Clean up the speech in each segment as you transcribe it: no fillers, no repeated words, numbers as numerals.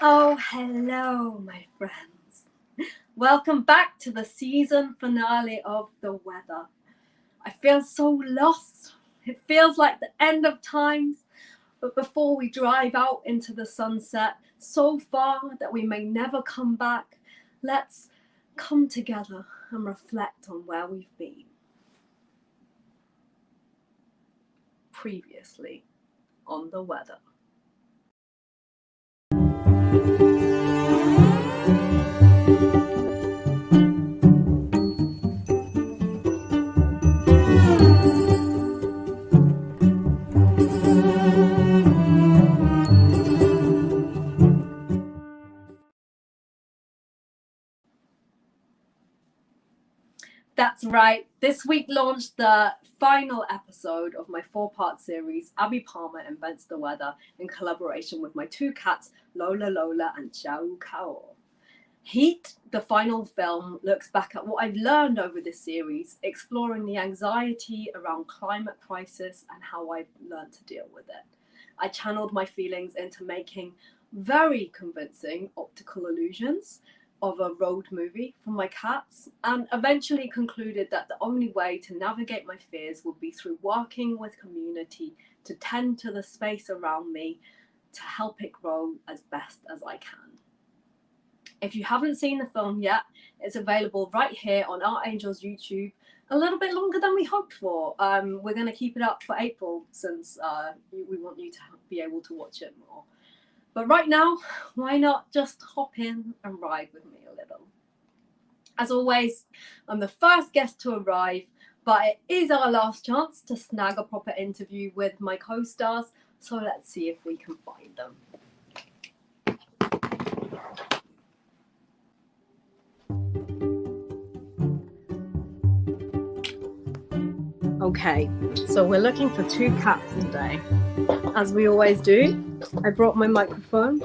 Oh, hello, my friends. Welcome back to the season finale of The Weather. I feel so lost. It feels like the end of times, but before we drive out into the sunset, so far that we may never come back, let's come together and reflect on where we've been. Previously on The Weather. That's right. This week launched the final episode of my 4-part series, Abi Palmer Invents the Weather, in collaboration with my 2 cats, Lola and Xiao Kao. Heat, the final film, looks back at what I've learned over this series, exploring the anxiety around climate crisis and how I've learned to deal with it. I channeled my feelings into making very convincing optical illusions of a road movie for my cats, and eventually concluded that the only way to navigate my fears would be through working with community to tend to the space around me to help it grow as best as I can. If you haven't seen the film yet, it's available right here on Artangel's YouTube, a little bit longer than we hoped for. We're going to keep it up for April since we want you to be able to watch it more. But right now, why not just hop in and ride with me a little? As always, I'm the first guest to arrive, but it is our last chance to snag a proper interview with my co-stars, so let's see if we can find them. Okay, so we're looking for 2 cats today, as we always do. I brought my microphone.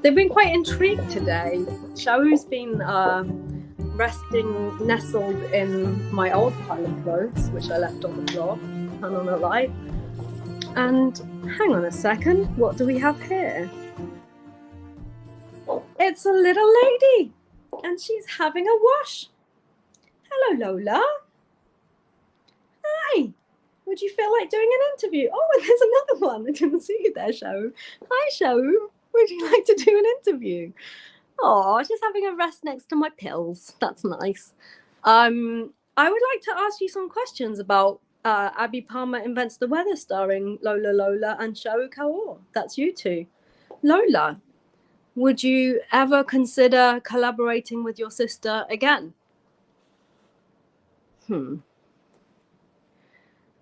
They've been quite intrigued today. Xiao's been resting nestled in my old pile of clothes, which I left on the floor and on a light. And hang on a second, what do we have here? It's a little lady, and she's having a wash. Hello, Lola. Hi. Would you feel like doing an interview? Oh, and there's another one. I didn't see you there, Xiao. Hi, Xiao. Would you like to do an interview? Oh, just having a rest next to my pills. That's nice. I would like to ask you some questions about Abi Palmer Invents the Weather, starring Lola and Xiao Kao. That's you two. Lola, would you ever consider collaborating with your sister again?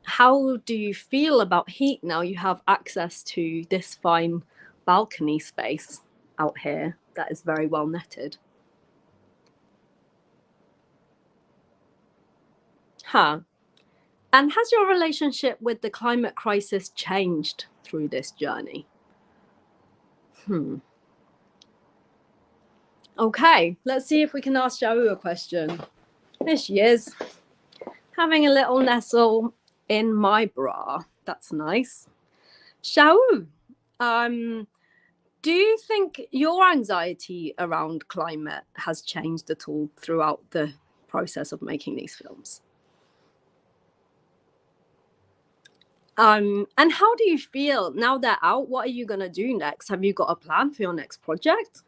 How do you feel about heat now you have access to this fine balcony space out here that is very well netted? And has your relationship with the climate crisis changed through this journey? Okay, let's see if we can ask Xiao a question. There she is, having a little nestle in my bra. That's nice. Xiao, do you think your anxiety around climate has changed at all throughout the process of making these films? And how do you feel now they're out? What are you going to do next? Have you got a plan for your next project?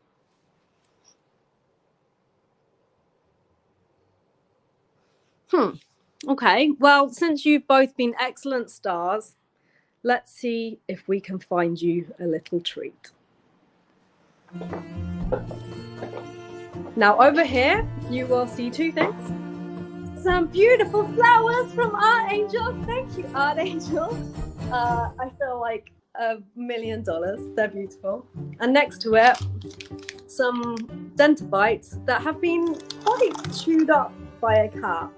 Okay, well, since you've both been excellent stars, let's see if we can find you a little treat. Now over here, you will see 2 things. Some beautiful flowers from Artangel. Thank you, Artangel. I feel like $1 million. They're beautiful. And next to it, some Dentabites that have been quite chewed up by a cat.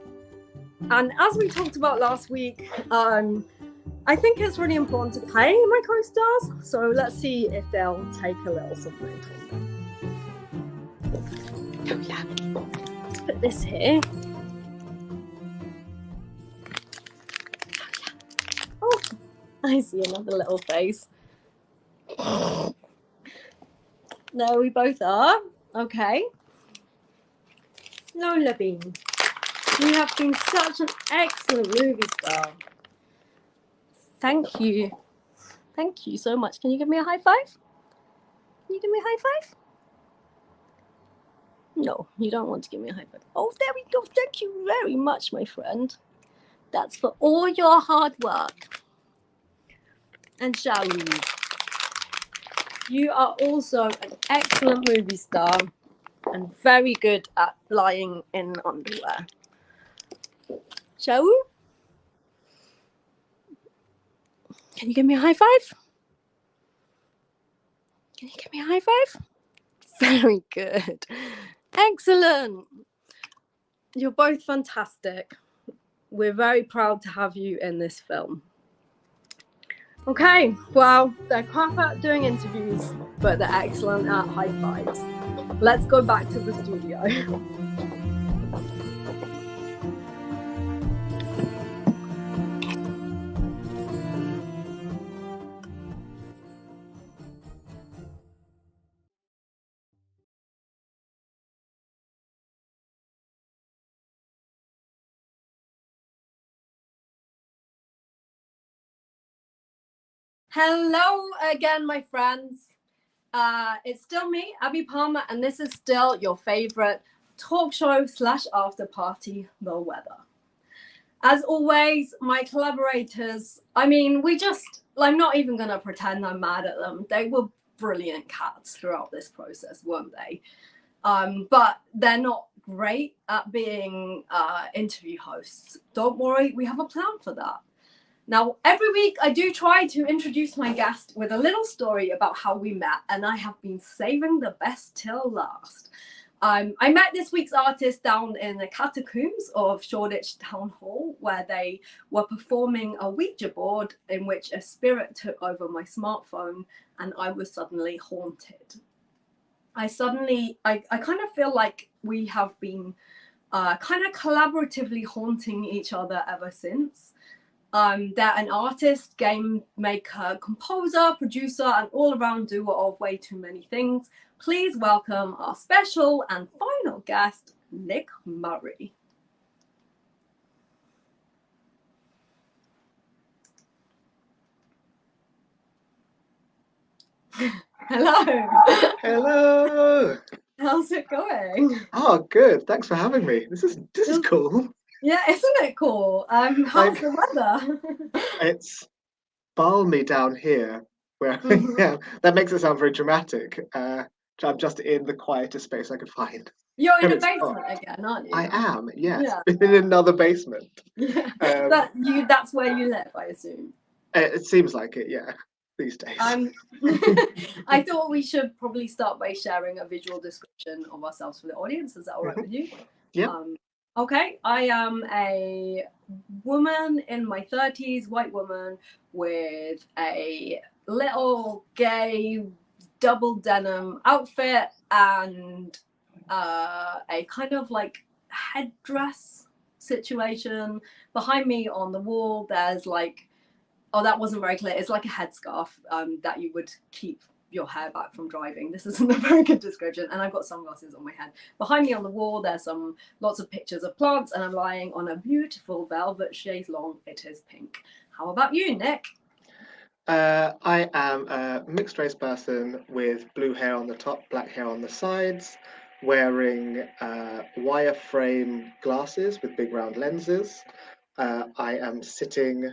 And as we talked about last week, I think it's really important to pay my co-stars. So let's see if they'll take a little something from me. Oh yeah, let's put this here. Oh, I see another little face. There we both are. Okay. Lola Bean, you have been such an excellent movie star. Thank you. Thank you so much. Can you give me a high five? Can you give me a high five? No, you don't want to give me a high five. Oh, there we go. Thank you very much, my friend. That's for all your hard work. And Shalu, you are also an excellent movie star and very good at lying in underwear. Shalu, can you give me a high five? Can you give me a high five? Very good. Excellent. You're both fantastic. We're very proud to have you in this film. Okay, well, they're crap at doing interviews, but they're excellent at high fives. Let's go back to the studio. Hello again, my friends. It's still me, Abi Palmer, and this is still your favorite talk show / after party, The Weather. As always, my collaborators, I'm not even going to pretend I'm mad at them. They were brilliant cats throughout this process, weren't they? But they're not great at being interview hosts. Don't worry, we have a plan for that. Now, every week I do try to introduce my guest with a little story about how we met, and I have been saving the best till last. I met this week's artist down in the catacombs of Shoreditch Town Hall, where they were performing a Ouija board in which a spirit took over my smartphone, and I was suddenly haunted. I kind of feel like we have been kind of collaboratively haunting each other ever since. They're an artist, game maker, composer, producer, and all-around doer of way too many things. Please welcome our special and final guest, Nick Murray. Hello. Hello. How's it going? Oh, good. Thanks for having me. This is cool. Yeah, isn't it cool? How's the weather? It's balmy down here, where yeah, that makes it sound very dramatic. I'm just in the quietest space I could find. You're in And a it's basement hot. again, aren't you? I am, yes. Yeah. In another basement. Yeah. Um, That's where you live, I assume. it seems like it, yeah, these days. I thought we should probably start by sharing a visual description of ourselves for the audience. Is that all right with you? Yeah. Okay, I am a woman in my 30s, white woman with a little gay double denim outfit and a kind of like headdress situation. Behind me on the wall, there's like, oh, that wasn't very clear. It's like a headscarf that you would keep your hair back from driving. This isn't a very good description. And I've got sunglasses on my head. Behind me on the wall, there's lots of pictures of plants, and I'm lying on a beautiful velvet chaise longue. It is pink. How about you, Nick? I am a mixed race person with blue hair on the top, black hair on the sides, wearing wireframe glasses with big round lenses. I am sitting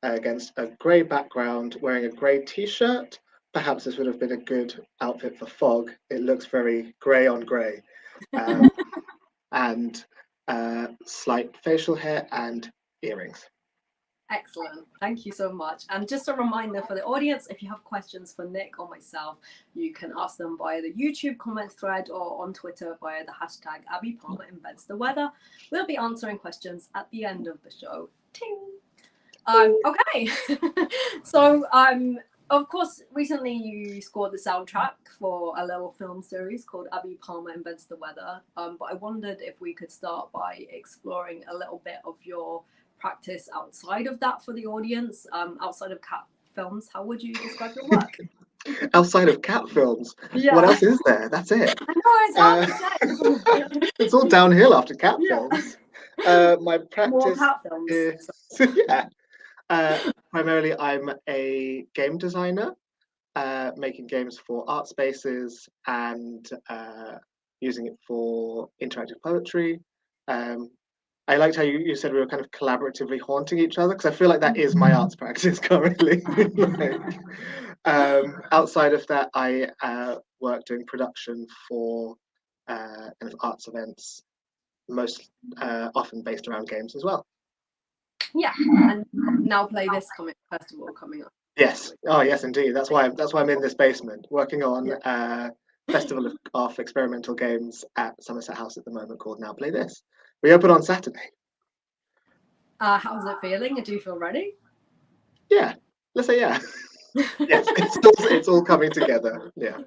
against a grey background wearing a grey t-shirt. Perhaps this would have been a good outfit for fog. It looks very grey on grey. And slight facial hair and earrings. Excellent. Thank you so much. And just a reminder for the audience, if you have questions for Nick or myself, you can ask them via the YouTube comments thread or on Twitter via the hashtag Abi Palmer Invents the Weather. We'll be answering questions at the end of the show. Ting. Okay. So, of course, recently you scored the soundtrack for a little film series called Abi Palmer Invents the Weather. But I wondered if we could start by exploring a little bit of your practice outside of that for the audience, outside of cat films. How would you describe your work? Outside of cat films, Yeah. what else is there? That's it. I know, it's hard to say, isn't it? It's all downhill after cat Yeah. films. My More practice cat films. is yeah. Primarily, I'm a game designer, making games for art spaces and using it for interactive poetry. Um, I liked how you said we were kind of collaboratively haunting each other because I feel like that is my arts practice currently. Like, outside of that, I work doing production for kind of arts events, most often based around games as well. Yeah, and Now Play This festival coming up. Yes. Oh, yes, indeed. That's why I'm in this basement working on Festival of Experimental Games at Somerset House at the moment called Now Play This. We open on Saturday. How's it feeling? Do you feel ready? Yeah. Let's say yeah. Yes, it's all coming together. Yeah.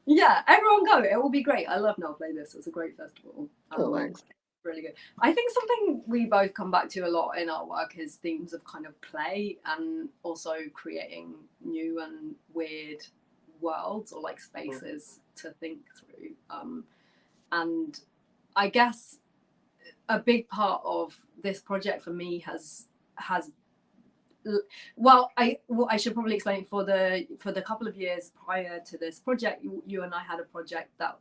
Yeah, everyone go. It will be great. I love Now Play This. It's a great festival. Oh, thanks. Really good. I think something we both come back to a lot in our work is themes of kind of play and also creating new and weird worlds or like spaces to think through. And I guess a big part of this project for me has well, I should probably explain for the couple of years prior to this project, you and I had a project that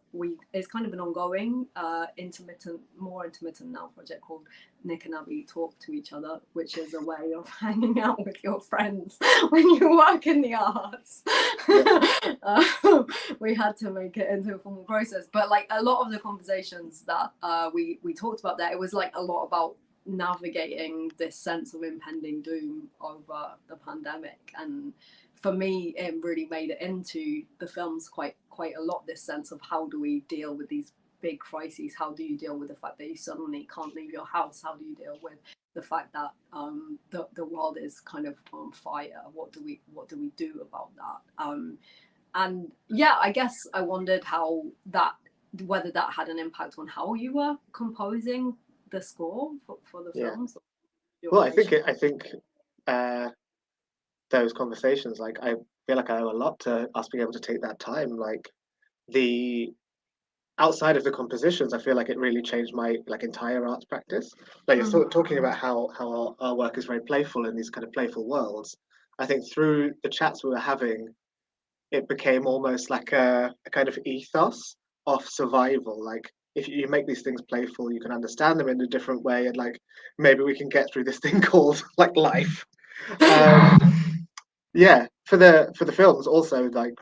is kind of an ongoing, more intermittent now project called Nick and Abby Talk to Each Other, which is a way of hanging out with your friends when you work in the arts. We had to make it into a formal process, but like a lot of the conversations that we talked about there, it was like a lot about navigating this sense of impending doom over the pandemic, and for me it really made it into the films quite a lot, this sense of how do we deal with these big crises, how do you deal with the fact that you suddenly can't leave your house, how do you deal with the fact that the world is kind of on fire, what do we do about that, and yeah, I guess I wondered whether that had an impact on how you were composing the score for the films. Well, I think those conversations, like I feel like I owe a lot to us being able to take that time. Like the outside of the compositions, I feel like it really changed my like entire arts practice. Like you're sort of talking about how our work is very playful in these kind of playful worlds. I think through the chats we were having, it became almost like a kind of ethos of survival. Like if you make these things playful, you can understand them in a different way, and like maybe we can get through this thing called like life. Yeah, for the films also, like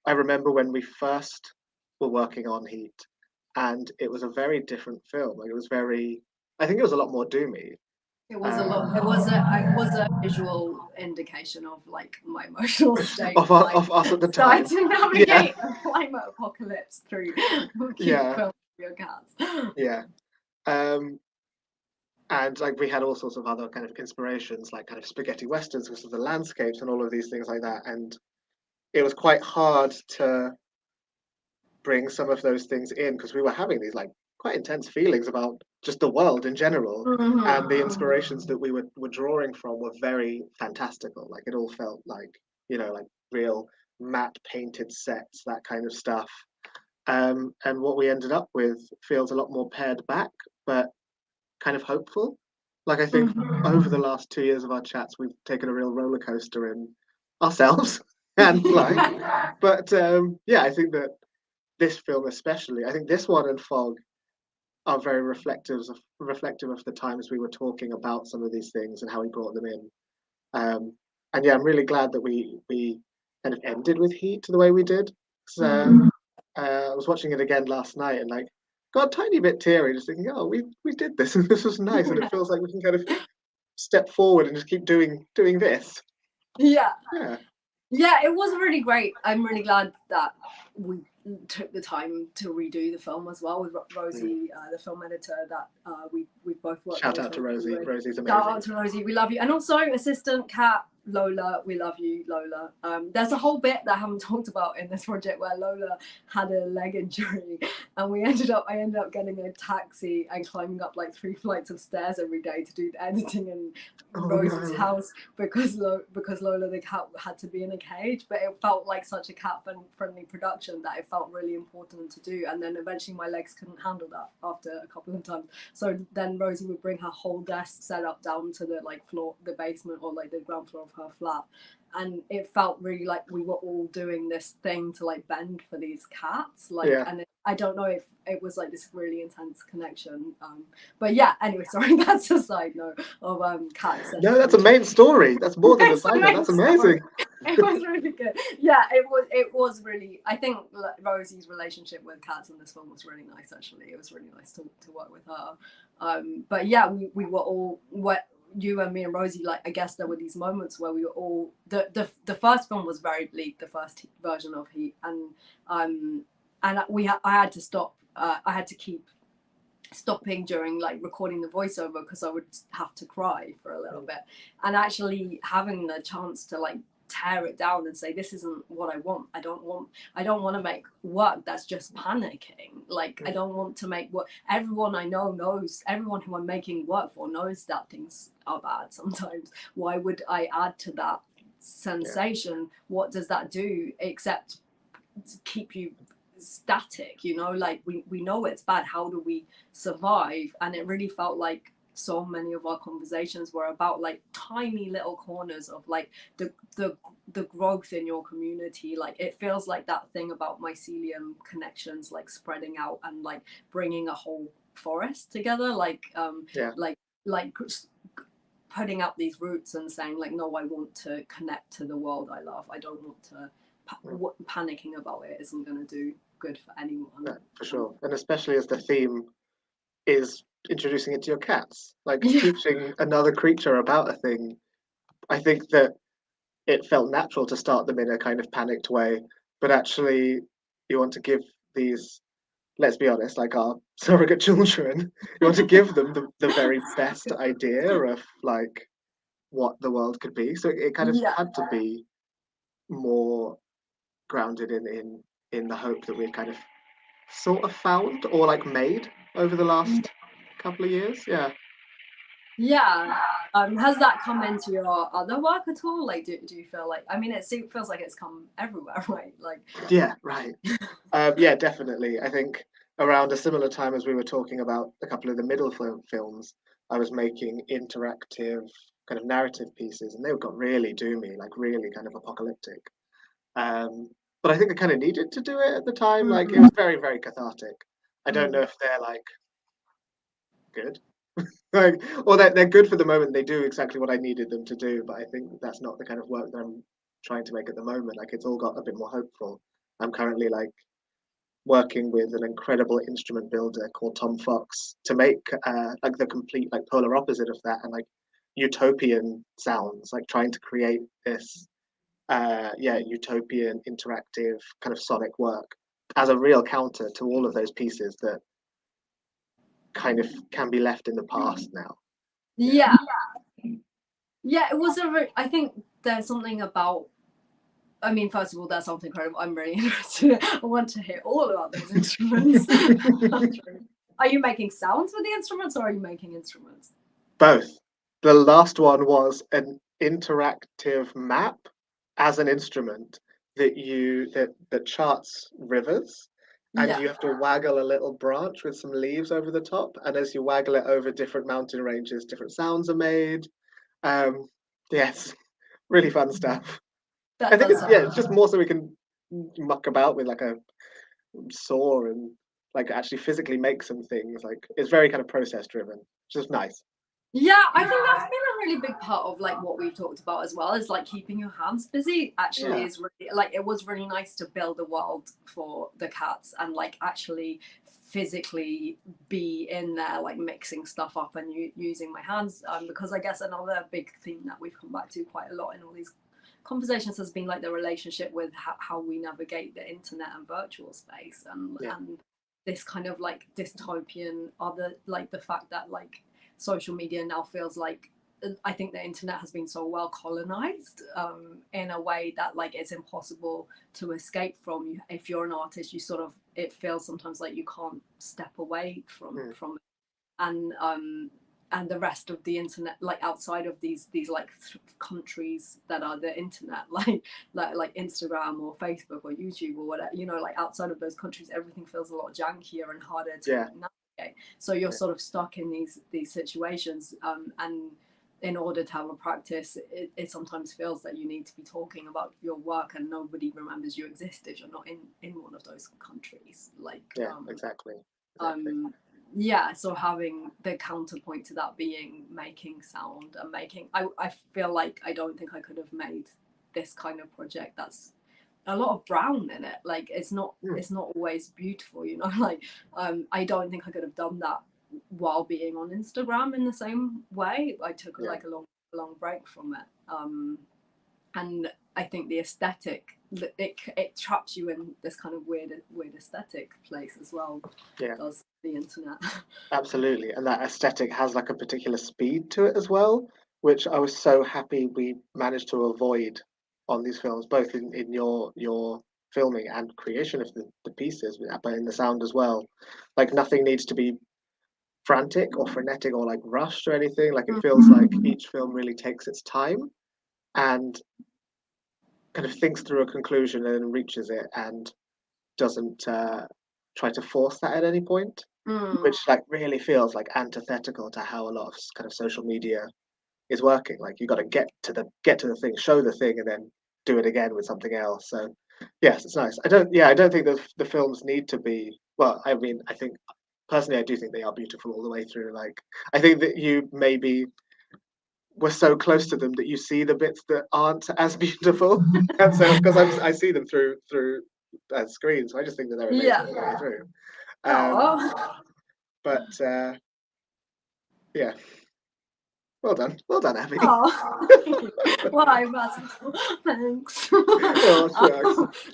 I remember when we first were working on Heat, and it was a very different film. Like it was very, I think it was a lot more doomy. It was a lot. It was a visual indication of like my emotional state of us at the time. Trying to navigate a climate apocalypse through cute film for your cats. Yeah. And like we had all sorts of other kind of inspirations, like kind of spaghetti westerns because of the landscapes and all of these things like that. And it was quite hard to bring some of those things in because we were having these like quite intense feelings about just the world in general, and the inspirations that we were drawing from were very fantastical. Like it all felt like, you know, like real matte painted sets, that kind of stuff. And what we ended up with feels a lot more pared back, but kind of hopeful. Like I think over the last 2 years of our chats, we've taken a real roller coaster in ourselves, and like, but yeah, I think that this film especially, I think this one and Fog are very reflective of the times we were talking about some of these things and how we brought them in. And yeah, I'm really glad that we kind of ended with Heat the way we did. So I was watching it again last night and like got a tiny bit teary, just thinking, oh, we did this and this was nice, and it feels like we can kind of step forward and just keep doing this. Yeah, it was really great. I'm really glad that we took the time to redo the film as well with Rosie, the film editor that we both worked. Shout out to Rosie. Rosie's amazing. Shout out to Rosie. We love you. And also assistant Kat Lola, we love you, Lola. There's a whole bit that I haven't talked about in this project where Lola had a leg injury, and I ended up getting a taxi and climbing up like 3 flights of stairs every day to do the editing in Oh Rosie's no. house because Lola the cat had to be in a cage. But it felt like such a cat friendly production that it felt really important to do. And then eventually my legs couldn't handle that after a couple of times. So then Rosie would bring her whole desk set up down to the like floor, the basement or like the ground floor of her flat, and it felt really like we were all doing this thing to like bend for these cats, like, Yeah. and I don't know if it was like this really intense connection. But yeah, anyway, sorry, that's a side note of cats. No, that's a main story. That's more than a It's the side note. main That's story. amazing. It was really good. Yeah, it was really, I think Rosie's relationship with cats in this film was really nice. Actually, it was really nice to work with her. But yeah, we were all what you and me and Rosie, like, I guess there were these moments where we were all the first film was very bleak, the first version of Heat, and I had to stop. I had to keep stopping during like recording the voiceover because I would have to cry for a little bit, and actually having the chance to like tear it down and say this isn't what I want. I don't want to make work that's just panicking. Like, I don't want to make what everyone I know knows, everyone who I'm making work for knows that things are bad sometimes. Why would I add to that sensation? What does that do except keep you static, you know? Like, we know it's bad, how do we survive? And it really felt like so many of our conversations were about like tiny little corners of like the growth in your community. Like, it feels like that thing about mycelium connections like spreading out and like bringing a whole forest together, like like putting up these roots and saying like, no, I want to connect to the world I love. I don't want to panicking about it isn't going to do good for anyone. Yeah, for sure. And especially as the theme is introducing it to your cats, like teaching another creature about a thing. I think that it felt natural to start them in a kind of panicked way, but actually you want to give these, let's be honest, like our surrogate children, you want to give them the very best idea of like what the world could be. So it kind of Yeah. had to be more grounded in the hope that we've kind of sort of found or like made over the last couple of years. Yeah. Yeah. Has that come into your other work at all? Like, do you feel like, I mean, feels like it's come everywhere, right? Like, Yeah, right. Yeah, definitely. I think around a similar time as we were talking about a couple of the middle films, I was making interactive kind of narrative pieces, and they got really doomy, like really kind of apocalyptic. But I think I kind of needed to do it at the time. Like, it was very, very cathartic. I don't know if they're like good, like, or they're good for the moment. They do exactly what I needed them to do, but I think that's not the kind of work that I'm trying to make at the moment. Like, it's all got a bit more hopeful. I'm currently like working with an incredible instrument builder called Tom Fox to make like the complete like polar opposite of that, and like utopian sounds, like trying to create this utopian interactive kind of sonic work as a real counter to all of those pieces that kind of can be left in the past now. yeah. Yeah, it was I think there's something about, I mean, first of all, that's something incredible. I'm really interested. I want to hear all about those instruments. Are you making sounds with the instruments, or are you making instruments? Both. The last one was an interactive map as an instrument that charts rivers, and Yeah. you have to waggle a little branch with some leaves over the top, and as you waggle it over different mountain ranges, different sounds are made. Yes, really fun stuff. I That think does it's just more so we can muck about with like a saw and like actually physically make some things. Like, it's very kind of process driven, which is nice. Yeah, I think that's been a really big part of like what we've talked about as well, is like keeping your hands busy. Actually, Yeah. is really like, it was really nice to build a world for the cats and like actually physically be in there, like mixing stuff up and using my hands. Because I guess another big theme that we've come back to quite a lot in all these conversations has been like the relationship with how we navigate the internet and virtual space, and this kind of like dystopian other, like the fact that like social media now feels like I think the internet has been so well colonized in a way that like it's impossible to escape from. If you're an artist, you sort of, it feels sometimes like you can't step away from it. And the rest of the internet, like outside of these like countries that are the internet, like Instagram or Facebook or YouTube or whatever, you know, like outside of those countries, everything feels a lot jankier and harder to navigate. So you're sort of stuck in these situations, and in order to have a practice, it sometimes feels that you need to be talking about your work and nobody remembers you exist if you're not in one of those countries. Like exactly. Yeah, so having the counterpoint to that being making sound and I feel like I don't think I could have made this kind of project that's a lot of brown in it. Like it's not always beautiful, you know. Like I don't think I could have done that while being on Instagram in the same way. I took like a long break from it, and I think the aesthetic, it traps you in this kind of weird aesthetic place as well. Does the internet. Absolutely, and that aesthetic has like a particular speed to it as well, which I was so happy we managed to avoid on these films, both in your filming and creation of the pieces, but in the sound as well. Like nothing needs to be frantic or frenetic or like rushed or anything. Like it feels like each film really takes its time and kind of thinks through a conclusion and reaches it and doesn't try to force that at any point, which like really feels like antithetical to how a lot of kind of social media is working. Like you got to get to the thing, show the thing, and then do it again with something else. So yes, it's nice. I don't think the films need to be. Well, I mean, I think personally, I do think they are beautiful all the way through. Like I think that you maybe we're so close to them that you see the bits that aren't as beautiful, and so because I see them through screens, so I just think that they're amazing all the way through. But yeah, well done, Abby. Well, I'm thanks.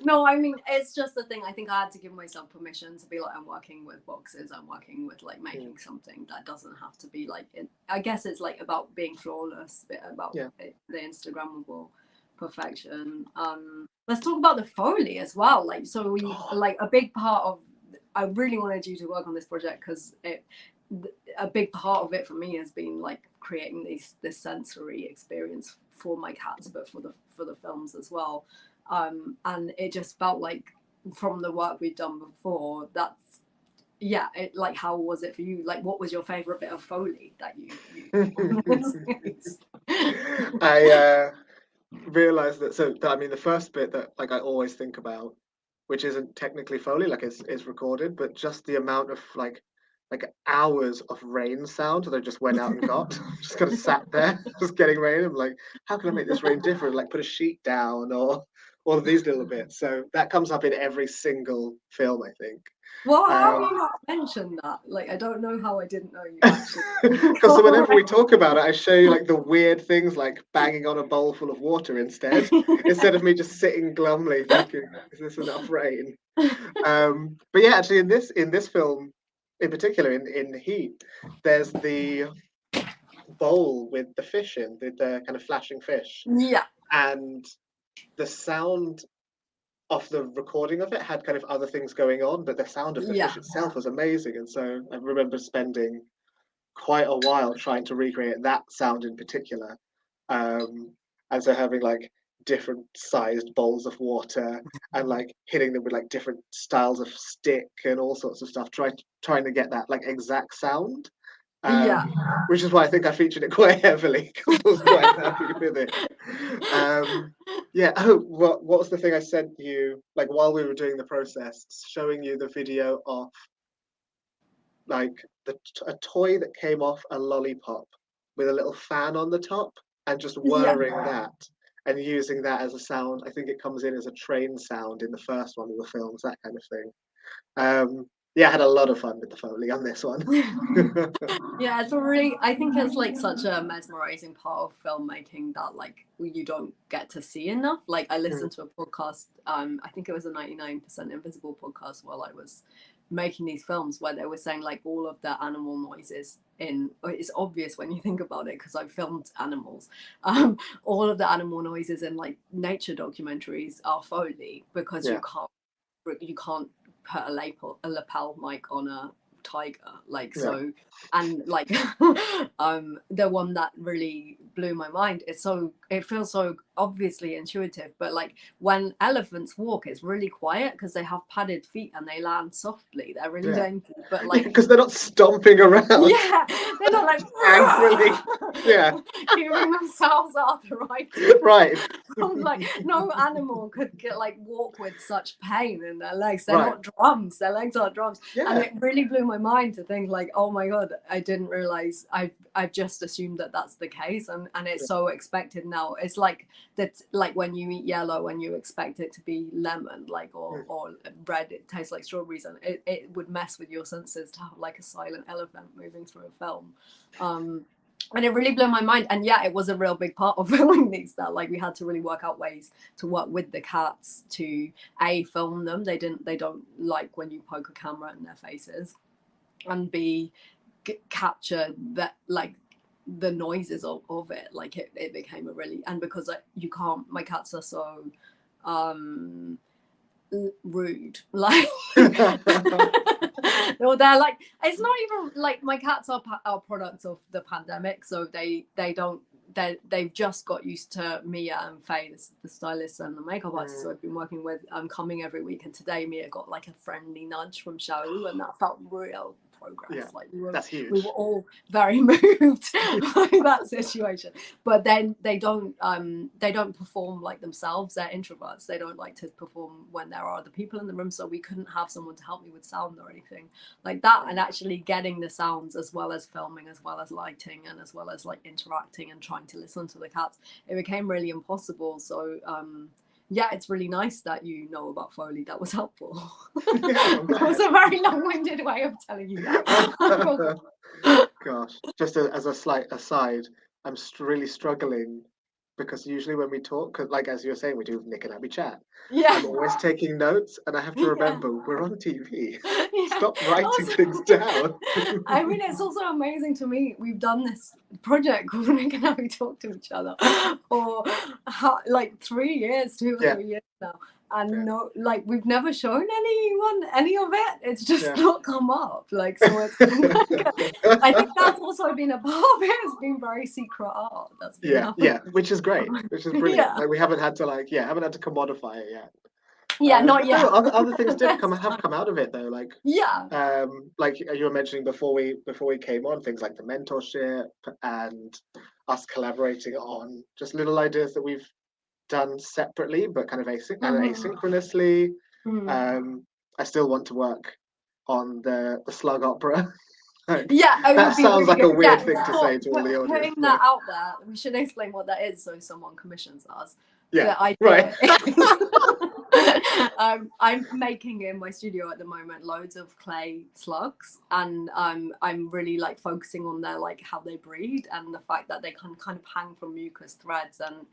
No, I mean it's just the thing. I think I had to give myself permission to be like, I'm working with boxes. I'm working with like making something that doesn't have to be like. I guess it's like about being flawless, bit about the Instagrammable perfection. Let's talk about the Foley as well. Like, so we like a big part of. I really wanted you to work on this project because a big part of it for me has been like creating this sensory experience for my cats, but for the films as well. And it just felt like from the work we've done before, that's like how was it for you? Like what was your favorite bit of Foley that you I realized that I mean the first bit that like I always think about, which isn't technically Foley, like it's recorded, but just the amount of like hours of rain sound that I just went out and got. Just kind of sat there, just getting rain. I'm like, how can I make this rain different? Like put a sheet down or all of these little bits. So that comes up in every single film, I think. Well, how do you not mention that? Like, I don't know how I didn't know you actually. Because whenever we talk about it, I show you like the weird things like banging on a bowl full of water instead of me just sitting glumly thinking, is this enough rain? But yeah, actually in this film, in particular, in Heat, there's the bowl with the fish in, the kind of flashing fish. Yeah. And the sound of the recording of it had kind of other things going on, but the sound of the fish itself was amazing. And so I remember spending quite a while trying to recreate that sound in particular. And so having like different sized bowls of water and like hitting them with like different styles of stick and all sorts of stuff, trying to get that like exact sound. Which is why I think I featured it quite heavily because I was quite happy with it. What was the thing I sent you like while we were doing the process, showing you the video of like a toy that came off a lollipop with a little fan on the top and just whirring that and using that as a sound. I think it comes in as a train sound in the first one of the films, that kind of thing. I had a lot of fun with the Foley on this one. Yeah, I think it's like such a mesmerizing part of filmmaking that like you don't get to see enough. Like I listened to a podcast, I think it was a 99% Invisible podcast while I was making these films where they were saying like all of the animal noises in, it's obvious when you think about it because I've filmed animals, all of the animal noises in like nature documentaries are Foley because Yeah. you can't put a lapel mic on a tiger, like, Yeah. so. And like the one that really blew my mind, it feels so obviously intuitive, but like when elephants walk it's really quiet because they have padded feet and they land softly, they're really Yeah. dainty, but like Because they're not stomping around. yeah, they're not like angrily. Yeah. giving themselves arthritis. Right. Like no animal could like walk with such pain in their legs. They're Right. not drums. Their legs are drums. Yeah. And it really blew my mind to think like, oh my god, I didn't realize. I've just assumed that that's the case, and it's so expected now. It's like that, like when you eat yellow and you expect it to be lemon, like or red, it tastes like strawberries, and it would mess with your senses to have like a silent elephant moving through a film. And it really blew my mind. And yeah, it was a real big part of filming these, that like we had to really work out ways to work with the cats to film them. They don't like when you poke a camera in their faces, and capture that, like the noises of it. Like it became a really, and because you can't, my cats are so rude, like no, they're like, it's not even like, my cats are products of the pandemic, so they've just got used to Mia and Faye, the stylist and the makeup artist who I've been working with, coming every week. And today Mia got like a friendly nudge from Xiao, and that felt real progress. Yeah, like that's huge. We were all very moved by that situation. But then they don't perform like themselves. They're introverts. They don't like to perform when there are other people in the room, so we couldn't have someone to help me with sound or anything like that. And actually getting the sounds, as well as filming, as well as lighting, and as well as like interacting and trying to listen to the cats, it became really impossible. So yeah, it's really nice that you know about Foley. That was helpful. That was a very long-winded way of telling you that. Gosh, just as a slight aside, I'm really struggling because usually when we talk, like as you were saying, we do Nick and Abby chat. Yeah. I'm always taking notes, and I have to remember we're on TV. Stop writing things down. I mean, it's also amazing to me. We've done this project called Nick and Abby Talk to Each Other for like 3 years, 2 or 3 years now. And no, like we've never shown anyone any of it. It's just not come up. Like, so it's I think that's also been a part of it. It's been very secret art. That's been happening. Which is great, which is brilliant. Like we haven't had to haven't had to commodify it yet. Yeah, not yet. Other things have come out of it though. Like like you were mentioning before we came on, things like the mentorship and us collaborating on just little ideas that we've done separately, but kind of asynchronously. I still want to work on the slug opera. That sounds like a weird thing to say to all the audience. Putting that out there, we should explain what that is so someone commissions us. Right. I'm making in my studio at the moment loads of clay slugs, and I'm really like focusing on their, like how they breed, and the fact that they can kind of hang from mucus threads and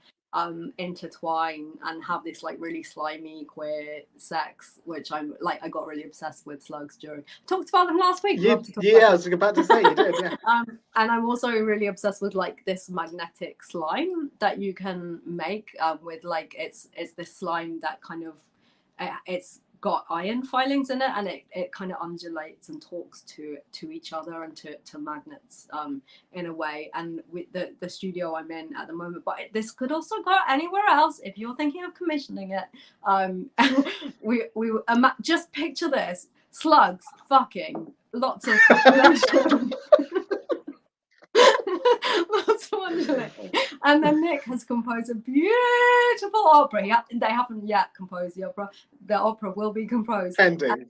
intertwine and have this like really slimy queer sex, which I'm like, I got really obsessed with slugs during, talked about them last week. I was about to say you did. And I'm also really obsessed with like this magnetic slime that you can make with like, it's this slime that kind of it's got iron filings in it, and it kind of undulates and talks to each other and to magnets in a way. And with the studio I'm in at the moment, but this could also go anywhere else if you're thinking of commissioning it. we just picture this: slugs fucking, lots of population. Lots of undulating. And then Nick has composed a beautiful opera. They haven't yet composed the opera. The opera will be composed. Ending.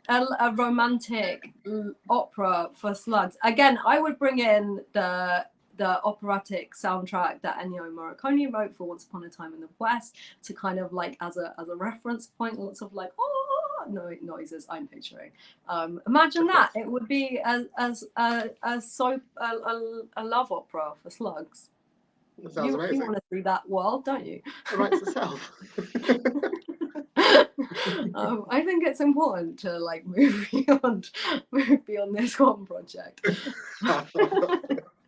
A romantic opera for slugs. Again, I would bring in the operatic soundtrack that Ennio Morricone wrote for Once Upon a Time in the West, to kind of like as a reference point. Lots of like noises I'm picturing. Imagine that. It would be a soap, a love opera for slugs. That sounds amazing. You want to see that world, don't you? It writes itself. I think it's important to like move beyond this one project.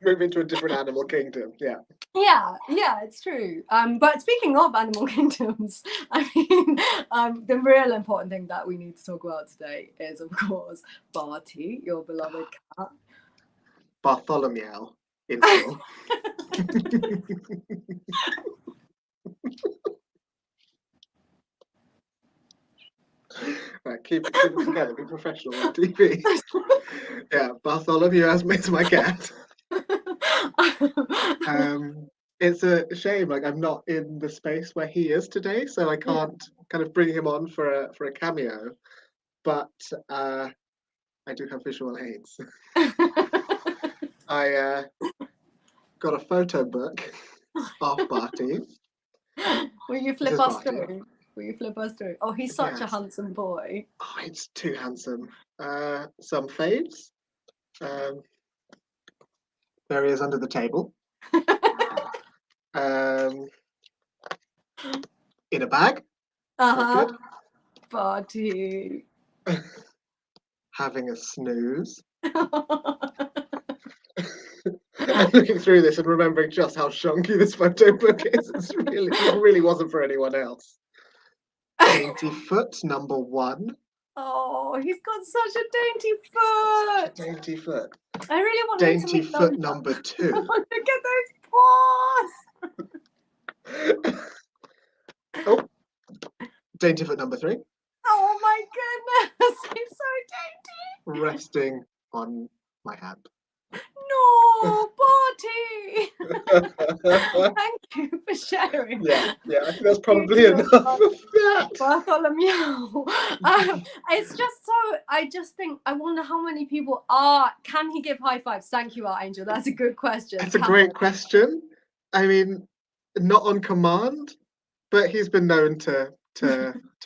Move into a different animal kingdom. Yeah. Yeah, it's true. But speaking of animal kingdoms, I mean, the real important thing that we need to talk about today is, of course, Barty, your beloved cat. Bartholomew in full. Right, keep it together. Be professional on TV. Yeah, Bartholomew as my cat. It's a shame. Like I'm not in the space where he is today, so I can't kind of bring him on for a cameo. But I do have visual aids. I got a photo book of Barty. Will you flip us through? Will you flip us through? Oh, he's such a handsome boy. Oh, it's too handsome. Some faves. There he is under the table. In a bag. Good. Barty. Having a snooze. I'm looking through this and remembering just how shonky this photo book is. It really wasn't for anyone else. Dainty foot number 1. Oh, he's got such a dainty foot. Dainty foot. I really want dainty him to foot number 2. Look at those paws. Oh, dainty foot number 3. Oh my goodness, he's so dainty. Resting on my hand. No, Barty. Thank you for sharing. Yeah, I think that's probably enough of that. Bartholomew. It's just so, I just think, I wonder how many people are, can he give high fives? Thank you, Artangel. That's a good question. That's a great question. I mean, not on command, but he's been known to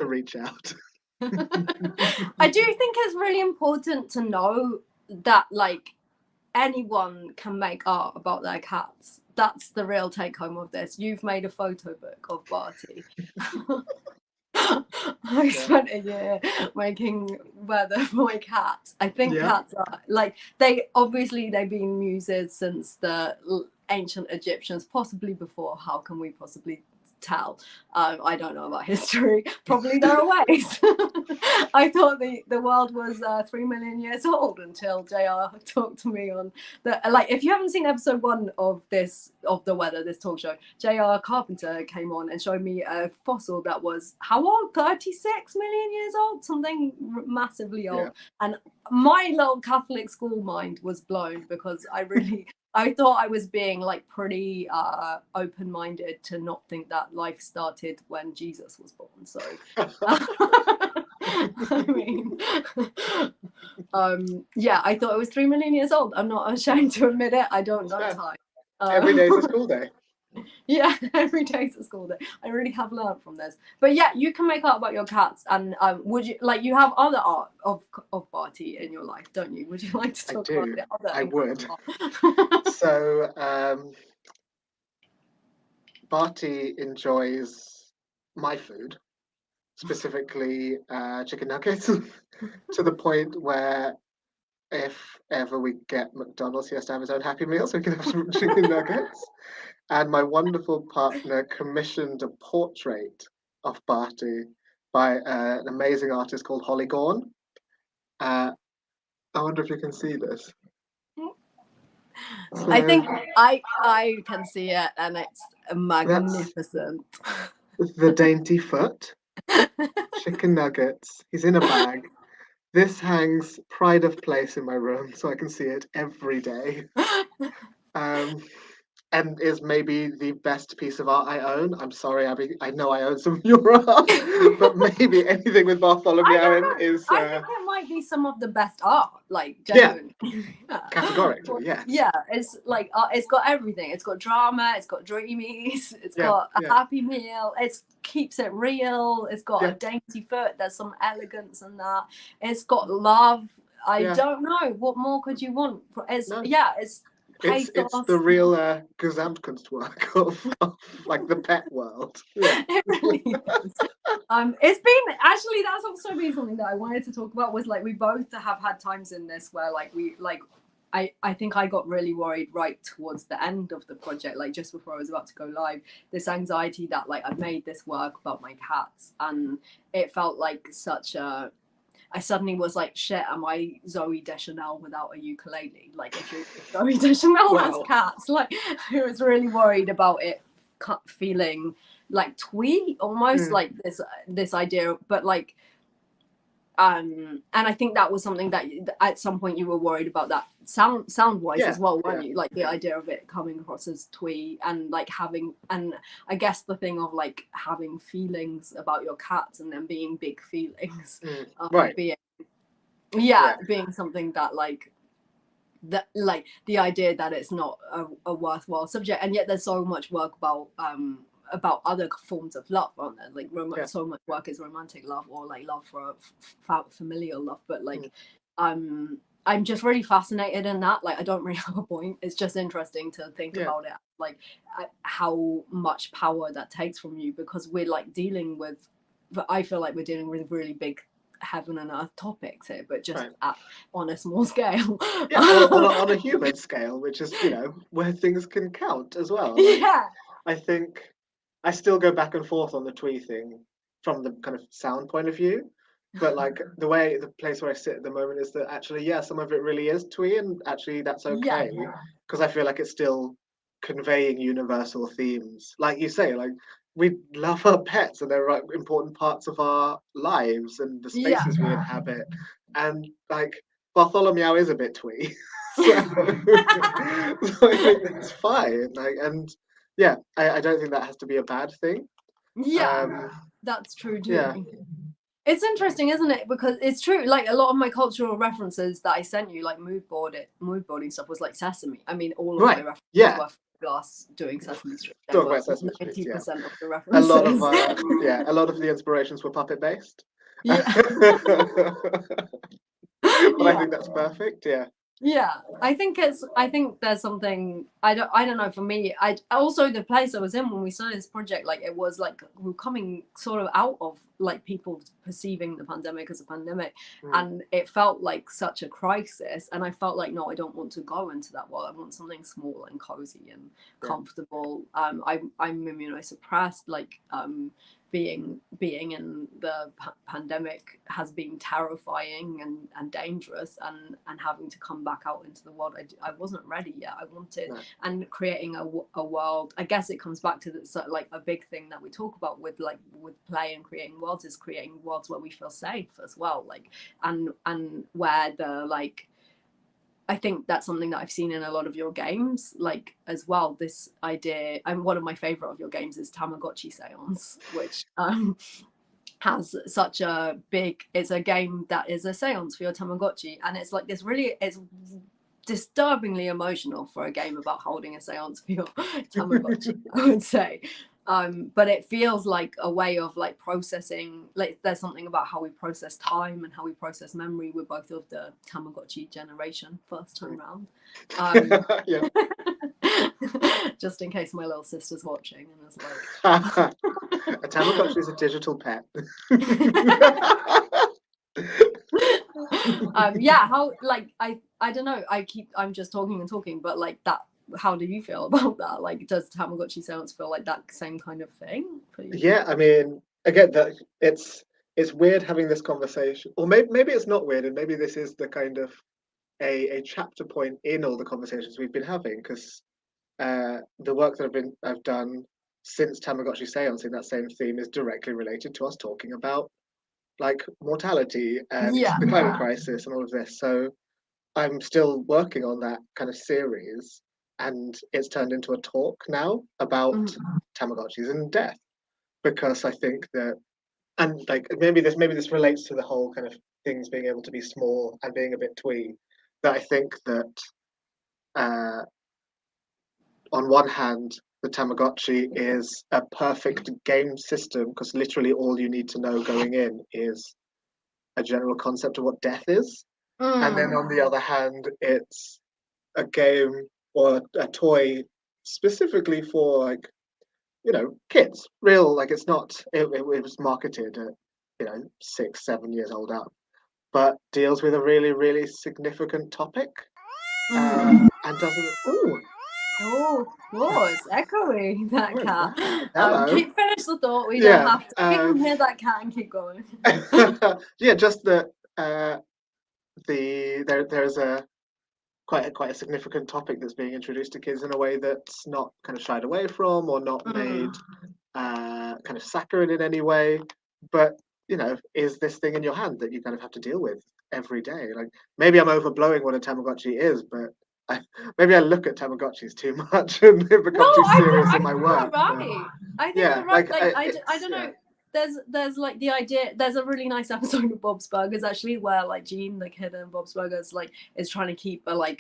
reach out. I do think it's really important to know that, like, anyone can make art about their cats. That's the real take home of this. You've made a photo book of Barty. I spent a year making weather for my cats. I think cats are like, they've been muses since the ancient Egyptians, possibly before. How can we possibly tell? I don't know about history. Probably there are ways. I thought the world was 3 million years old until JR talked to me on the, like, if you haven't seen episode 1 of this The Weather, this talk show, JR Carpenter came on and showed me a fossil that was how old? 36 million years old, something massively old. And my little Catholic school mind was blown, because I thought I was being like pretty open-minded to not think that life started when Jesus was born. So, I mean, I thought it was 3 million years old. I'm not ashamed to admit it. I don't know time. Every day's a school day. Yeah, every day's a school day. I really have learned from this. But yeah, you can make art about your cats, and would you like, you have other art of Barty in your life, don't you? Would you like to talk about the other? I would. So Barty enjoys my food, specifically chicken nuggets, to the point where if ever we get McDonald's, he has to have his own Happy Meal so he can have some chicken nuggets. And my wonderful partner commissioned a portrait of Barty by an amazing artist called Holly Gorn. I wonder if you can see this. So, I think I can see it, and it's magnificent. The dainty foot, chicken nuggets. He's in a bag. This hangs pride of place in my room, so I can see it every day. And is maybe the best piece of art I own. I'm sorry, Abby. I know I own some of your art, but maybe anything with Bartholomew in is. I think it might be some of the best art, like genuine. Yeah. Categorically, yes. Yeah, it's like it's got everything. It's got drama. It's got dreamies. It's got a Happy Meal. It keeps it real. It's got a dainty foot. There's some elegance in that. It's got love. I don't know what more could you want. It's It's the pathos. real Gesamtkunstwerk of like the pet world. Yeah. It really is. It's been actually that's also been something that I wanted to talk about was like we both have had times in this where like we like I think I got really worried right towards the end of the project, like just before I was about to go live, this anxiety that like I made this work about my cats and it felt like such a I suddenly was like, shit, am I Zoe Deschanel without a ukulele? Like, if Zoe Deschanel has Wow. cats, like, I was really worried about it feeling like twee, almost like this idea, but like, and I think that was something that at some point you were worried about that sound wise as well, weren't you? Like the idea of it coming across as twee and like having, and I guess the thing of like having feelings about your cats and then being big feelings, Right. being being something that like that like the idea that it's not a worthwhile subject, and yet there's so much work about other forms of love, aren't there? Like so much work is romantic love or like love for familial love, but like I'm just really fascinated in that. Like I don't really have a point. It's just interesting to think about it, like how much power that takes from you, because we're like dealing with, but I feel like we're dealing with really big heaven and earth topics here, but just on a small scale. On a human scale, which is, you know, where things can count as well. Like, I think I still go back and forth on the twee thing from the kind of sound point of view. But like the place where I sit at the moment is that actually, yeah, some of it really is twee, and actually that's okay, because I feel like it's still conveying universal themes. Like you say, like we love our pets and they're like important parts of our lives and the spaces we inhabit. And like Bartholomew is a bit twee. So, so I think that's fine. Like, and yeah, I don't think that has to be a bad thing. That's true too. It's interesting, isn't it? Because it's true. Like a lot of my cultural references that I sent you, like mood boarding stuff, was like Sesame. I mean, all of my references were Glass doing Sesame Street. Talk about Sesame Street. 90% of the references. A lot of a lot of the inspirations were puppet based. Yeah. But I think that's perfect. Yeah, I think there's something I don't know, for me. I also, the place I was in when we started this project, like it was like we're coming sort of out of like people perceiving the pandemic as a pandemic, and it felt like such a crisis, and I felt like, no, I don't want to go into that world. I want something small and cozy and comfortable. I'm immunosuppressed, like being in the pandemic has been terrifying and dangerous, and having to come back out into the world, I wasn't ready yet. I wanted, and creating a world, I guess it comes back to the, so like a big thing that we talk about with play and creating worlds, is creating worlds where we feel safe as well, like and where the like, I think that's something that I've seen in a lot of your games, like as well. This idea, and one of my favorite of your games is Tamagotchi Seance, which has such a big. It's a game that is a seance for your Tamagotchi, and it's like this really. It's disturbingly emotional for a game about holding a seance for your Tamagotchi, I would say. But it feels like a way of like processing, like there's something about how we process time and how we process memory. We're both of the Tamagotchi generation, first time round. Just in case my little sister's watching and is like, a Tamagotchi is a digital pet. How, like, I don't know, I'm just talking and talking, but like that, how do you feel about that? Like, does Tamagotchi Seance feel like that same kind of thing for you? Yeah, I mean, again, that it's weird having this conversation, or maybe it's not weird, and maybe this is the kind of a chapter point in all the conversations we've been having, because the work that I've done since Tamagotchi Seance in that same theme is directly related to us talking about like mortality and the climate crisis and all of this. So I'm still working on that kind of series, and it's turned into a talk now about Tamagotchis and death, because I think that, and like maybe this relates to the whole kind of things being able to be small and being a bit twee, that I think that on one hand, the Tamagotchi is a perfect game system, because literally all you need to know going in is a general concept of what death is. And then on the other hand, it's a game or a toy specifically for like, you know, kids. Real, like it's not. It was marketed at, you know, 6, 7 years old up, but deals with a really, really significant topic, and doesn't. Oh, Oh, it's echoing, that what is cat. that? Hello. Finish the thought. We Yeah, don't have to. We can hear that cat and keep going. yeah, just that there's a quite a significant topic that's being introduced to kids in a way that's not kind of shied away from or not made kind of saccharine in any way, but you know, is this thing in your hand that you kind of have to deal with every day. Like maybe I'm overblowing what a Tamagotchi is, but maybe I look at Tamagotchis too much and it becomes too serious in my work. Right. I think yeah, you're right. like, I don't know. There's like the idea. There's a really nice episode of Bob's Burgers actually, where like Jean, the kid in Bob's Burgers, like is trying to keep a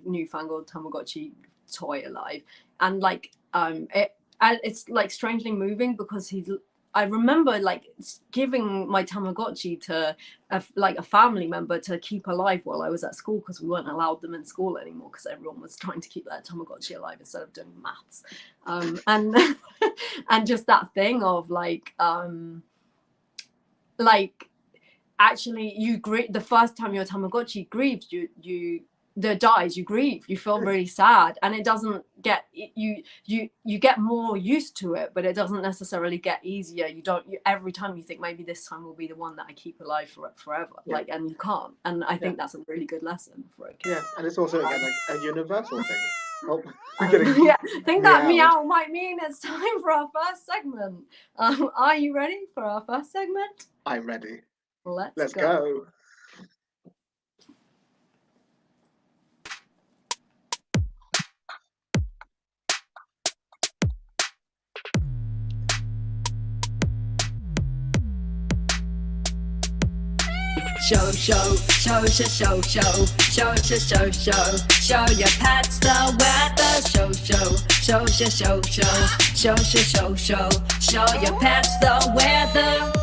newfangled Tamagotchi toy alive, and like it's like strangely moving because I remember like giving my Tamagotchi to a family member to keep alive while I was at school, because we weren't allowed them in school anymore because everyone was trying to keep their Tamagotchi alive instead of doing maths, and and just that thing of like actually you grieve the first time your Tamagotchi grieves, you dies, you grieve, you feel really sad, and it doesn't get you get more used to it, but it doesn't necessarily get easier. Every time you think maybe this time will be the one that I keep alive forever, like, and you can't. And I think that's a really good lesson for a kid. Yeah, and it's also again like a universal thing. Oh, yeah, I think that meow might mean it's time for our first segment. Are you ready for our first segment? I'm ready. Let's go. Show your pets the weather. Show your pets the weather.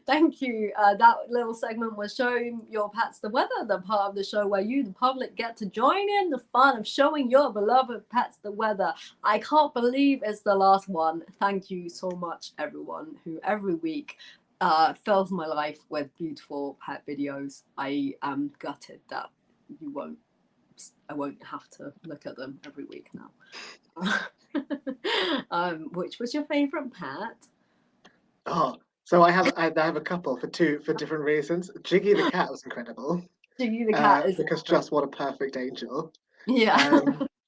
Thank you. That little segment was showing your pets the weather, the part of the show where you, the public, get to join in the fun of showing your beloved pets the weather. I can't believe it's the last one. Thank you so much, everyone, who every week fills my life with beautiful pet videos. I am gutted that I won't have to look at them every week now. Which was your favorite pet? Oh, so I have a couple for different reasons. Jiggy the cat was incredible. Jiggy the cat is because just what a perfect angel. yeah.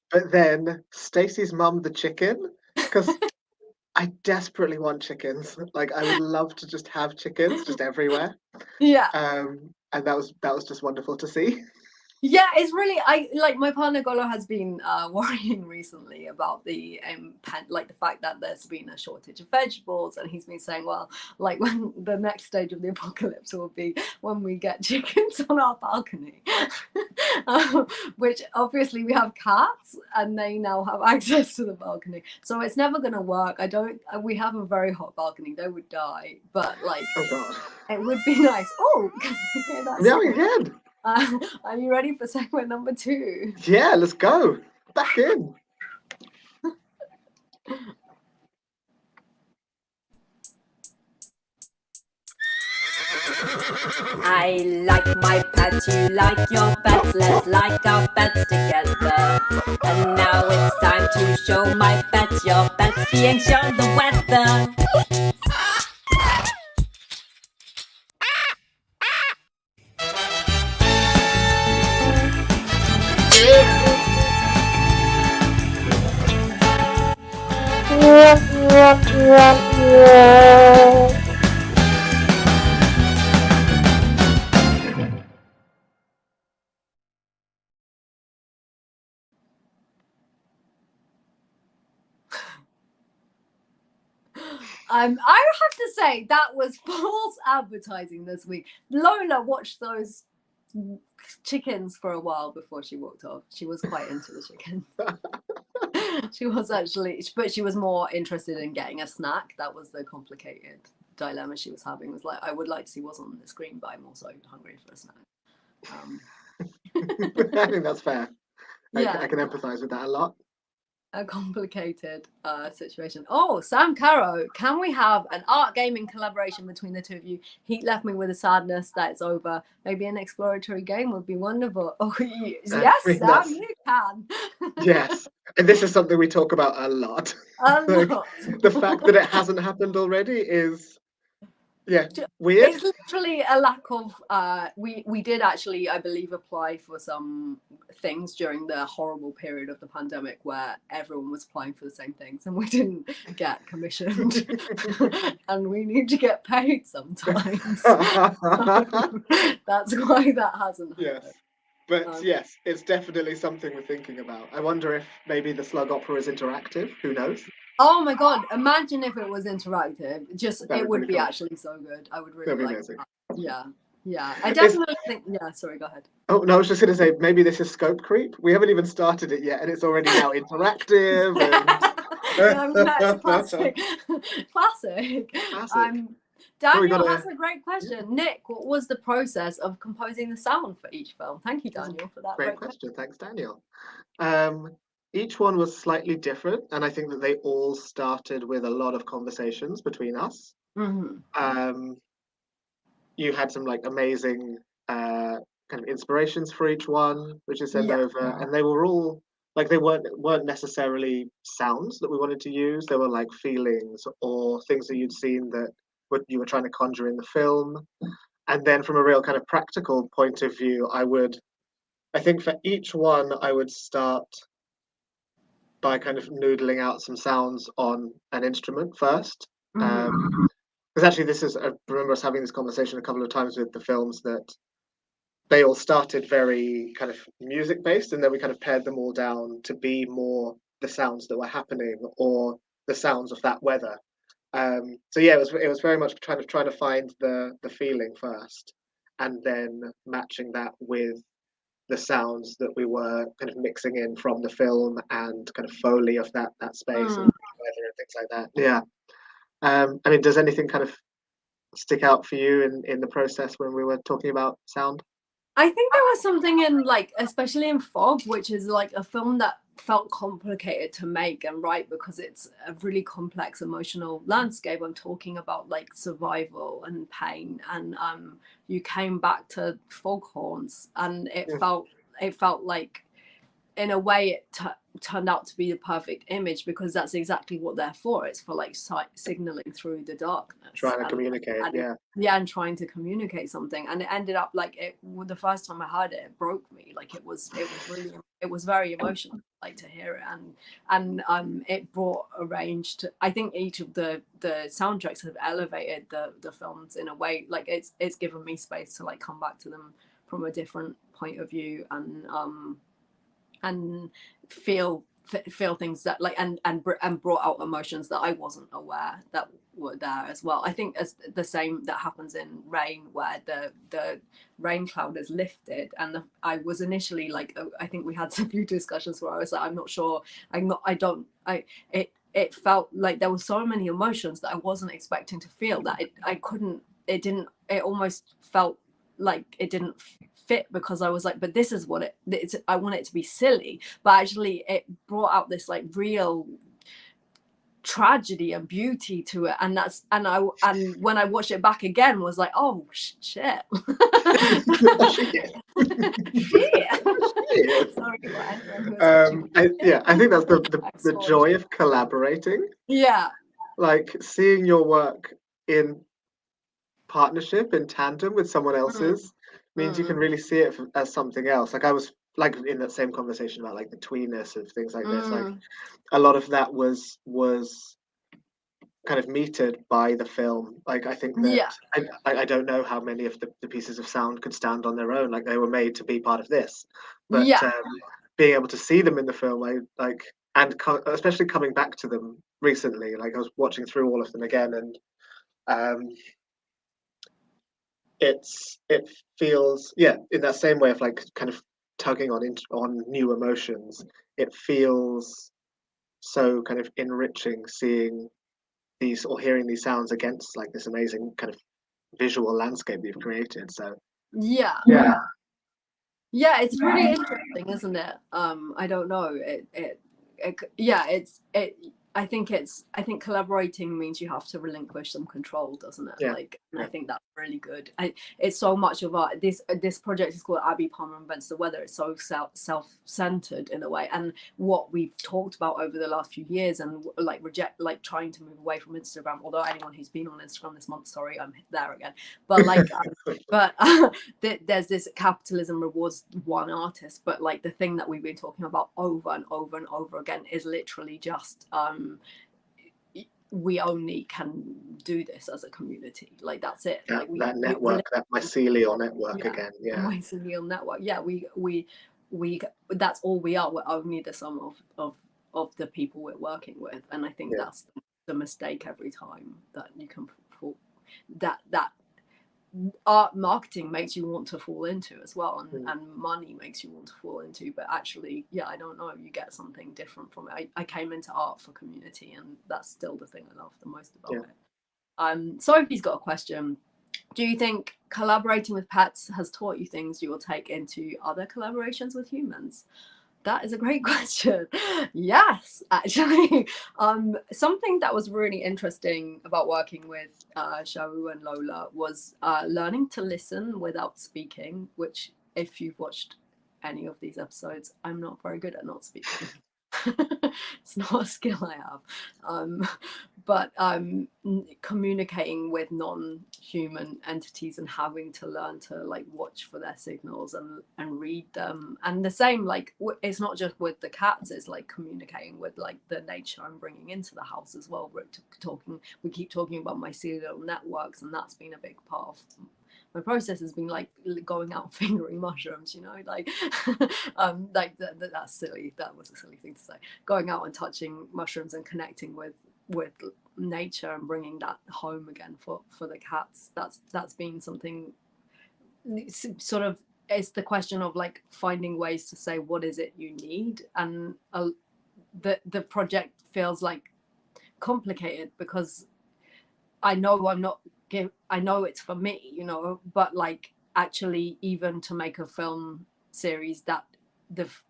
But then Stacey's mum, the chicken, because I desperately want chickens. Like I would love to just have chickens just everywhere. Yeah. And that was just wonderful to see. Yeah, it's really I like my partner Golo has been worrying recently about the like the fact that there's been a shortage of vegetables, and he's been saying, well, like when the next stage of the apocalypse will be when we get chickens on our balcony, which obviously we have cats and they now have access to the balcony, so it's never gonna work. We have a very hot balcony, they would die, but like Oh God. it would be nice. Oh, Yeah, we can. Are you ready for segment number 2? Yeah, let's go. Back in. I like my pets, you like your pets, let's like our pets together. And now it's time to show my pets, your pets being shown the weather. I have to say that was false advertising this week. Lola watched those chickens for a while before she walked off. She was quite into the chickens. She was actually, but she was more interested in getting a snack. That was the complicated dilemma she was having. Was like, I would like to see what's on the screen, but I'm also hungry for a snack. I think that's fair. Yeah, I can empathize with that a lot. a complicated situation. Oh, Sam Caro, can we have an art gaming collaboration between the two of you? He left me with a sadness that it's over. Maybe an exploratory game would be wonderful. Oh, yes, Sam, you can. Yes, and this is something we talk about a lot. Like, the fact that it hasn't happened already is, yeah, weird. It's literally a lack of. We did actually, I believe, apply for some things during the horrible period of the pandemic where everyone was applying for the same things, and we didn't get commissioned, and we need to get paid sometimes. That's why that hasn't happened. Yes. But yes, it's definitely something we're thinking about. I wonder if maybe the Slug Opera is interactive. Who knows? Oh my god! Imagine if it was interactive. It would be cool. actually so good. I would really like amazing. that. Yeah. I definitely think. Yeah. Sorry. Go ahead. Oh no, I was just going to say maybe this is scope creep. We haven't even started it yet, and it's already now interactive. Yeah, I mean, that's classic. Classic. Daniel has a great question. Nick, what was the process of composing the sound for each film? Thank you, Daniel, for that great question. Thanks, Daniel. Each one was slightly different, and I think that they all started with a lot of conversations between us. Mm-hmm. You had some like amazing kind of inspirations for each one, which you sent over, and they were all like they weren't necessarily sounds that we wanted to use. They were like feelings or things that you'd seen that you were trying to conjure in the film. And then from a real kind of practical point of view, I think for each one, I would start by kind of noodling out some sounds on an instrument first. Because actually, I remember us having this conversation a couple of times with the films that they all started very kind of music based, and then we kind of pared them all down to be more the sounds that were happening or the sounds of that weather. So yeah, it was very much trying to find the feeling first, and then matching that with the sounds that we were kind of mixing in from the film and kind of Foley of that space and weather and things like that. Yeah. I mean, does anything kind of stick out for you in the process when we were talking about sound? I think there was something in, like, especially in Fog, which is like a film that felt complicated to make and write because it's a really complex emotional landscape. I'm talking about like survival and pain, and you came back to foghorns, and it felt like, in a way, it turned out to be the perfect image because that's exactly what they're for. It's for like signaling through the darkness, Trying to communicate, and trying to communicate something. And it ended up like, the first time I heard it, it broke me. Like it was very emotional, like, to hear it. And it brought a range to, I think each of the soundtracks have elevated the films in a way. Like it's given me space to like come back to them from a different point of view, and feel things that, like, and brought out emotions that I wasn't aware that were there as well. I think as the same that happens in Rain, where the rain cloud is lifted, and I was initially like, I think we had some few discussions where I was like, I'm not sure, it felt like there were so many emotions that I wasn't expecting to feel, that it almost felt like it didn't fit, because I was like, but this is what I want it to be silly, but actually it brought out this like real tragedy and beauty to it, and when I watched it back again, was like, oh shit. Shit. Sorry, I think that's the joy of collaborating. Yeah. Like seeing your work in partnership, in tandem with someone else's, means you can really see it as something else. Like I was like in that same conversation about like the tweeness of things like this. Like a lot of that was kind of metered by the film. Like I think that I don't know how many of the pieces of sound could stand on their own. Like they were made to be part of this, but being able to see them in the film, especially coming back to them recently. Like I was watching through all of them again, and it feels, in that same way of like kind of tugging on new emotions. It feels so kind of enriching seeing these or hearing these sounds against like this amazing kind of visual landscape you've created. So yeah, it's really interesting, isn't it? I don't know, I think collaborating means you have to relinquish some control, doesn't it? I think that's really good. It's so much of art. This project is called Abi Palmer Invents the Weather. It's so self-centered in a way, and what we've talked about over the last few years, and like trying to move away from Instagram. Although anyone who's been on Instagram this month, sorry, I'm there again. But like, there's this capitalism rewards one artist, but like the thing that we've been talking about over and over and over again is literally just we only can do this as a community. Like that's it. Like that network, that mycelial network again. Yeah, mycelial network. Yeah, we that's all we are. We're only the sum of the people we're working with, and I think that's the mistake every time that you can fall, that art marketing makes you want to fall into as well, and money makes you want to fall into, but actually I don't know, you get something different from it. I came into art for community, and that's still the thing I love the most about it. Sophie's got a question. Do you think collaborating with pets has taught you things you will take into other collaborations with humans? That is a great question. Yes, actually. Something that was really interesting about working with Shawu and Lola was learning to listen without speaking, which, if you've watched any of these episodes, I'm not very good at not speaking. It's not a skill I have. But communicating with non-human entities and having to learn to like watch for their signals and read them. And the same, like it's not just with the cats, it's like communicating with like the nature I'm bringing into the house as well. We keep talking about mycelial networks, and that's been a big part of my process, has been like going out fingering mushrooms, like that's silly. That was a silly thing to say. Going out and touching mushrooms and connecting with nature and bringing that home again for the cats. That's been something sort of, it's the question of like finding ways to say what is it you need, and the project feels like complicated because I know I'm not I know it's for me, you know, but like actually even to make a film series that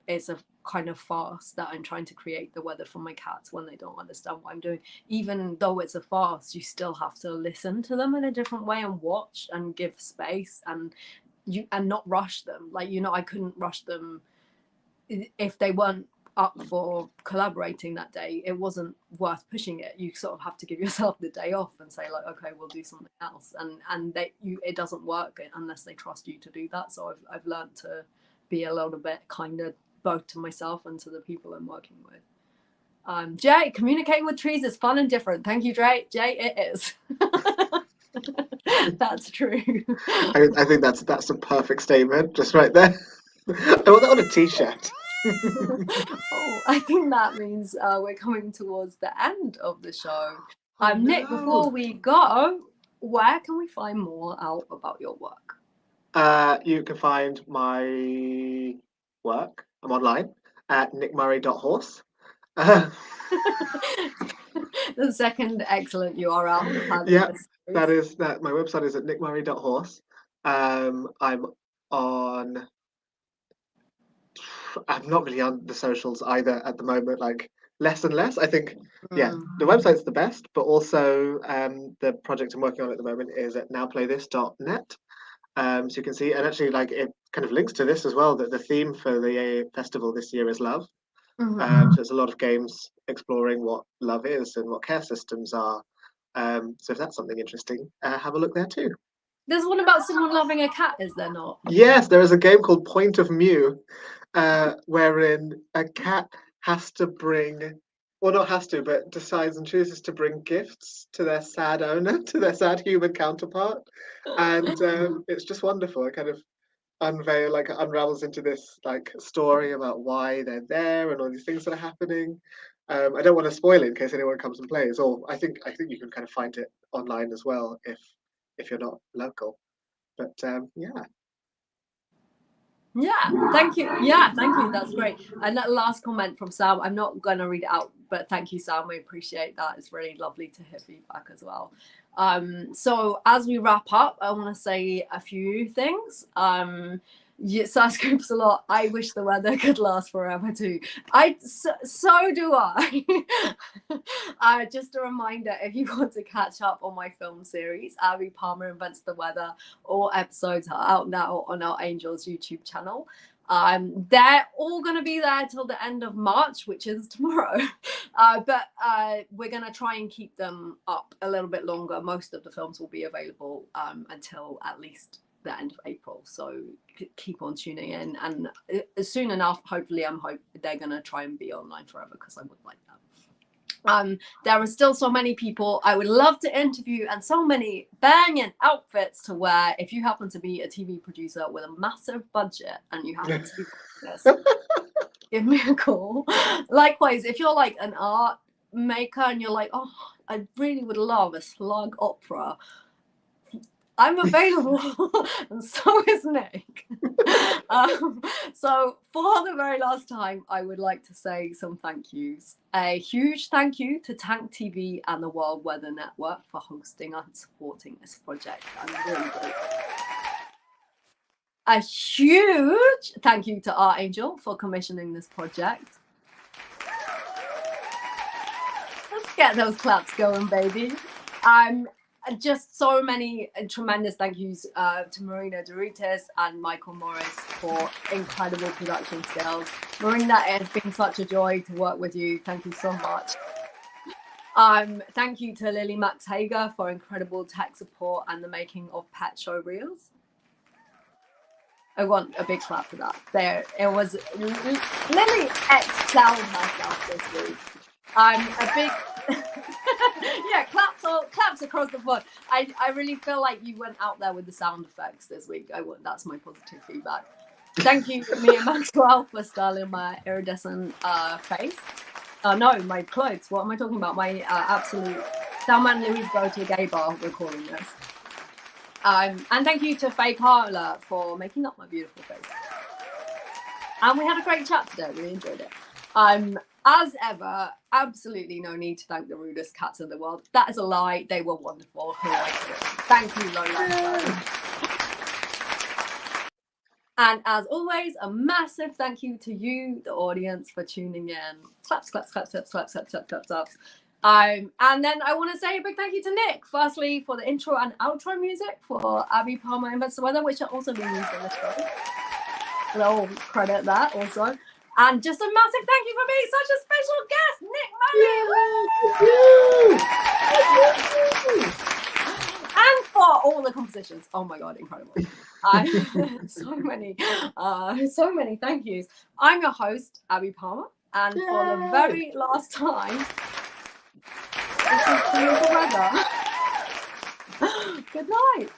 is a kind of farce that I'm trying to create the weather for my cats when they don't understand what I'm doing. Even though it's a farce, you still have to listen to them in a different way and watch and give space and not rush them. Like, you know, I couldn't rush them if they weren't up for collaborating that day. It wasn't worth pushing it. You sort of have to give yourself the day off and say like, okay, we'll do something else, and it doesn't work unless they trust you to do that. So I've learned to be a little bit kinder both to myself and to the people I'm working with. Jay, communicating with trees is fun and different. Thank you, Jay. It is. That's true. I think that's a perfect statement, just right there. I want that on a t-shirt. Oh, I think that means we're coming towards the end of the show. Nick, before we go, where can we find more out about your work? You can find my work. I'm online at nickmurray.horse. The second excellent URL. Yeah, that. My website is at nickmurray.horse. I'm on. I'm not really on the socials either at the moment. Like less and less. I think. Yeah, the website's the best, but also the project I'm working on at the moment is at nowplaythis.net. So you can see, and actually, like it kind of links to this as well. That the theme for the festival this year is love. So there's a lot of games exploring what love is and what care systems are. So if that's something interesting, have a look there too. There's one about someone loving a cat, is there not? Yes, there is a game called Point of Mew, wherein a cat has to bring, well, not has to, but decides and chooses to bring gifts to their sad owner, to their sad human counterpart, and it's just wonderful. It kind of unravels into this like story about why they're there and all these things that are happening. I don't want to spoil it in case anyone comes and plays, or I think you can kind of find it online as well if you're not local. But yeah. Yeah, thank you. Yeah, thank you. That's great. And that last comment from Sam, I'm not going to read it out, but thank you, Sam. We appreciate that. It's really lovely to hear feedback as well. So as we wrap up, I want to say a few things. SAS groups a lot. I wish the weather could last forever too. So do I. Just a reminder, if you want to catch up on my film series, Abi Palmer Invents the Weather, all episodes are out now on our Angels YouTube channel. They're all going to be there till the end of March, which is tomorrow. But we're going to try and keep them up a little bit longer. Most of the films will be available until at least the end of April. So keep on tuning in. And soon enough, hopefully, they're going to try and be online forever because I would like that. There are still so many people I would love to interview and so many banging outfits to wear. If you happen to be a TV producer with a massive budget and you happen to be this, give me a call. Likewise, if you're like an art maker and you're like, oh, I really would love a slug opera, I'm available, and so is Nick. So for the very last time, I would like to say some thank yous. A huge thank you to Tank TV and the World Weather Network for hosting and supporting this project. I'm really grateful. A huge thank you to Artangel for commissioning this project. Let's get those claps going, baby. Just so many tremendous thank yous to Marina Doritas and Michael Morris for incredible production skills. Marina, it's been such a joy to work with you. Thank you so much. Thank you to Lily Max Hager for incredible tech support and the making of Pet Show Reels. I want a big clap for that. It was Lily excelled herself this week. A big yeah, claps across the board. I really feel like you went out there with the sound effects this week. That's my positive feedback. Thank you, Mia Maxwell, for styling my iridescent face. No, my clothes. What am I talking about? My absolute Thelma and Louise go to a gay bar recording this. And thank you to Faye Carla for making up my beautiful face. And we had a great chat today. Really enjoyed it. As ever, absolutely no need to thank the rudest cats in the world. That is a lie. They were wonderful. Thank you, Lola. And as always, a massive thank you to you, the audience, for tuning in. Claps, claps, claps, claps, claps, claps, claps, claps, claps. And then I want to say a big thank you to Nick, firstly, for the intro and outro music for Abi Palmer Invents the Weather, which are also being used in the show. So I'll credit that also. And just a massive thank you for being such a special guest, Nick Money! And for all the compositions. Oh my God, incredible. So many thank yous. I'm your host, Abi Palmer, and for the very last time, this is the weather. Good night.